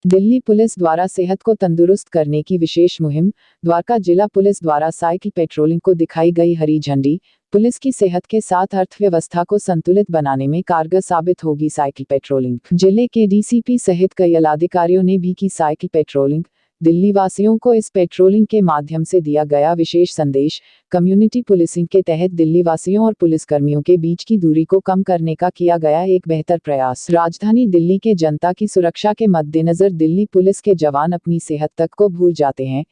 Delhi police द्वारा सेहत को तंदुरुस्त करने की विशेष मुहिम। द्वारका जिला पुलिस द्वारा साइकिल पेट्रोलिंग को दिखाई गई हरी झंडी। पुलिस की सेहत के साथ अर्थव्यवस्था को संतुलित बनाने में कारगर साबित होगी साइकिल पेट्रोलिंग। जिले के डीसीपी सहित कई आलाधिकारियों ने भी की साइकिल पेट्रोलिंग। दिल्ली वासियों को इस पेट्रोलिंग के माध्यम से दिया गया विशेष संदेश। कम्युनिटी पुलिसिंग के तहत दिल्ली वासियों और पुलिसकर्मियों के बीच की दूरी को कम करने का किया गया एक बेहतर प्रयास। राजधानी दिल्ली के जनता की सुरक्षा के मद्देनजर दिल्ली पुलिस के जवान अपनी सेहत तक को भूल जाते हैं।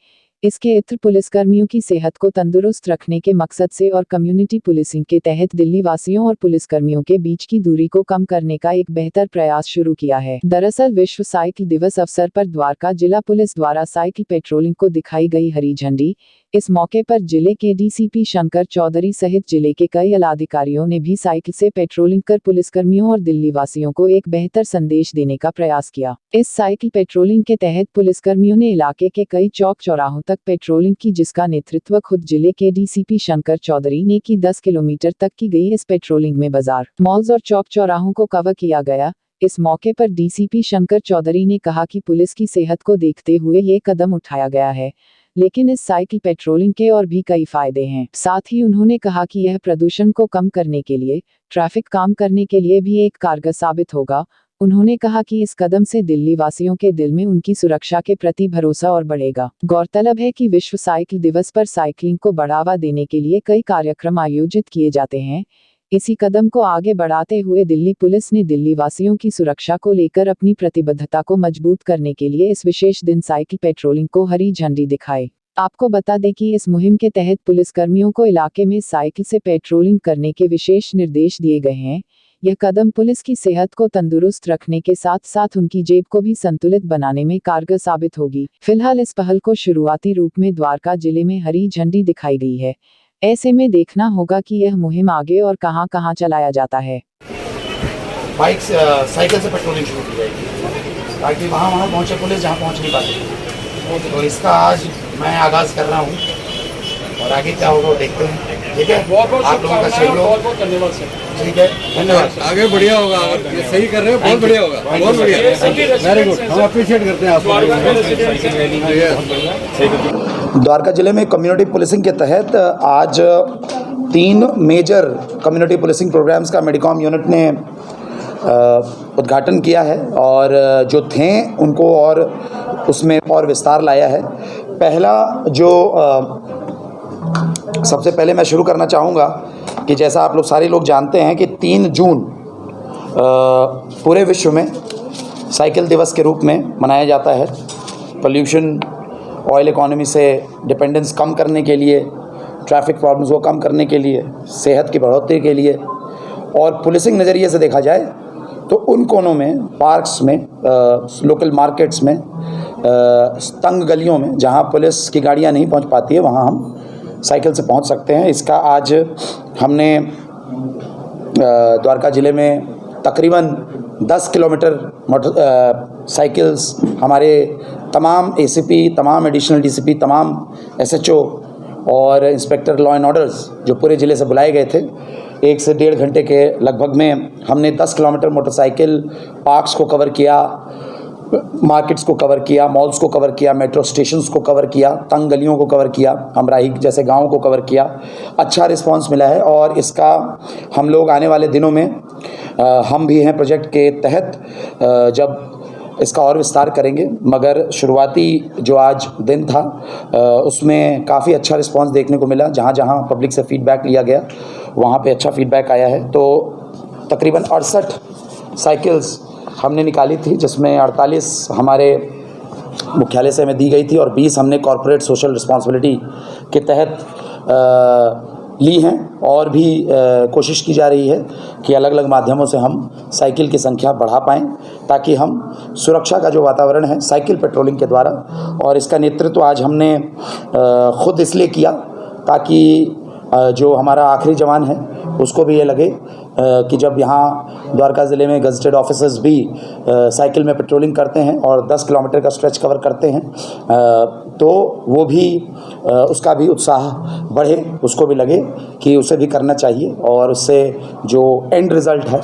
इसके इत्र पुलिसकर्मियों की सेहत को तंदुरुस्त रखने के मकसद से और कम्युनिटी पुलिसिंग के तहत दिल्ली वासियों और पुलिसकर्मियों के बीच की दूरी को कम करने का एक बेहतर प्रयास शुरू किया है। दरअसल विश्व साइकिल दिवस अवसर पर द्वारका जिला पुलिस द्वारा साइकिल पेट्रोलिंग को दिखाई गई हरी झंडी। इस मौके पर जिले के डीसीपी शंकर चौधरी सहित जिले के कई आलाधिकारियों ने भी साइकिल से पेट्रोलिंग कर पुलिसकर्मियों और दिल्ली वासियों को एक बेहतर संदेश देने का प्रयास किया। इस साइकिल पेट्रोलिंग के तहत पुलिसकर्मियों ने इलाके के कई चौक चौराहों तक पेट्रोलिंग की, जिसका नेतृत्व खुद जिले के डीसीपी शंकर चौधरी ने की। 10 किलोमीटर तक की गई इस पेट्रोलिंग में बाजार, मॉल्स और चौक चौराहों को कवर किया गया। इस मौके पर डीसीपी शंकर चौधरी ने कहा कि पुलिस की सेहत को देखते हुए ये कदम उठाया गया है, लेकिन इस साइकिल पेट्रोलिंग के और भी कई फायदे हैं। साथ ही उन्होंने कहा कि यह प्रदूषण को कम करने के लिए, ट्रैफिक काम करने के लिए भी एक कारगर साबित होगा। उन्होंने कहा कि इस कदम से दिल्ली वासियों के दिल में उनकी सुरक्षा के प्रति भरोसा और बढ़ेगा। गौरतलब है कि विश्व साइकिल दिवस पर साइकिलिंग को बढ़ावा देने के लिए कई कार्यक्रम आयोजित किए जाते हैं। इसी कदम को आगे बढ़ाते हुए दिल्ली पुलिस ने दिल्ली वासियों की सुरक्षा को लेकर अपनी प्रतिबद्धता को मजबूत करने के लिए इस विशेष दिन साइकिल पेट्रोलिंग को हरी झंडी दिखाई। आपको बता दें कि इस मुहिम के तहत पुलिसकर्मियों को इलाके में साइकिल से पेट्रोलिंग करने के विशेष निर्देश दिए गए हैं। यह कदम पुलिस की सेहत को तंदुरुस्त रखने के साथ साथ उनकी जेब को भी संतुलित बनाने में कारगर साबित होगी। फिलहाल इस पहल को शुरुआती रूप में द्वारका जिले में हरी झंडी दिखाई गई है। ऐसे में देखना होगा कि यह मुहिम आगे और कहां-कहां चलाया जाता है। बाइक साइकिल से पेट्रोलिंग शुरू की जाएगी ताकि वहाँ पहुँचे पुलिस जहाँ पहुँच नहीं पाती। तो इसका आज मैं आगाज़ कर रहा हूँ और आगे क्या होगा वो देखते हैं। ठीक है, आप लोगों का सहयोग बहुत धन्यवाद सर। ठीक है, धन्यवाद। आगे बढ़िया होगा, ये सही कर रहे हो, बहुत बढ़िया होगा, बहुत बढ़िया, वेरी गुड। हम अप्रिशिएट करते हैं आपको। द्वारका जिले में कम्युनिटी पुलिसिंग के तहत आज 3 मेजर कम्युनिटी पुलिसिंग प्रोग्राम्स का मेडिकॉम यूनिट ने उद्घाटन किया है और जो थे उनको और उसमें और विस्तार लाया है। पहला जो सबसे पहले मैं शुरू करना चाहूँगा कि जैसा आप लोग सारे लोग जानते हैं कि 3 जून पूरे विश्व में साइकिल दिवस के रूप में मनाया जाता है। पोल्यूशन, ऑयल इकोनॉमी से डिपेंडेंस कम करने के लिए, ट्रैफिक प्रॉब्लम्स को कम करने के लिए, सेहत की बढ़ोतरी के लिए और पुलिसिंग नज़रिए से देखा जाए तो उन कोनों में, पार्क्स में, लोकल मार्केट्स में, तंग गलियों में जहां पुलिस की गाड़ियां नहीं पहुंच पाती है वहां हम साइकिल से पहुंच सकते हैं। इसका आज हमने द्वारका ज़िले में तकरीबन 10 किलोमीटर साइकिल्स हमारे तमाम एसीपी, तमाम एडिशनल डीसीपी, तमाम एसएचओ और इंस्पेक्टर लॉ एंड ऑर्डर्स जो पूरे ज़िले से बुलाए गए थे, 1 से 1.5 घंटे के लगभग में हमने 10 किलोमीटर मोटरसाइकिल पार्क्स को कवर किया, मार्केट्स को कवर किया, मॉल्स को कवर किया, मेट्रो स्टेशंस को कवर किया, तंग गलियों को कवर किया, हमराही जैसे गाँव को कवर किया। अच्छा रिस्पांस मिला है और इसका हम लोग आने वाले दिनों में हम भी हैं प्रोजेक्ट के तहत जब इसका और विस्तार करेंगे, मगर शुरुआती जो आज दिन था उसमें काफ़ी अच्छा रिस्पांस देखने को मिला। जहाँ जहाँ पब्लिक से फीडबैक लिया गया वहाँ पे अच्छा फीडबैक आया है। तो तकरीबन 68 साइकिल्स हमने निकाली थी, जिसमें 48 हमारे मुख्यालय से हमें दी गई थी और 20 हमने कॉर्पोरेट सोशल रिस्पांसिबिलिटी के तहत ली हैं। और भी कोशिश की जा रही है कि अलग अलग माध्यमों से हम साइकिल की संख्या बढ़ा पाएँ ताकि हम सुरक्षा का जो वातावरण है साइकिल पेट्रोलिंग के द्वारा, और इसका नेतृत्व आज हमने खुद इसलिए किया ताकि जो हमारा आखिरी जवान है उसको भी ये लगे कि जब यहाँ द्वारका ज़िले में गज़टेड ऑफिसर्स भी साइकिल में पेट्रोलिंग करते हैं और 10 किलोमीटर का स्ट्रेच कवर करते हैं तो वो भी उसका भी उत्साह बढ़े, उसको भी लगे कि उसे भी करना चाहिए और उससे जो एंड रिज़ल्ट है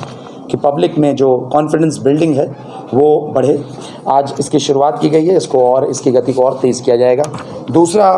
कि पब्लिक में जो कॉन्फिडेंस बिल्डिंग है वो बढ़े। आज इसकी शुरुआत की गई है, इसको और इसकी गति को और तेज़ किया जाएगा। दूसरा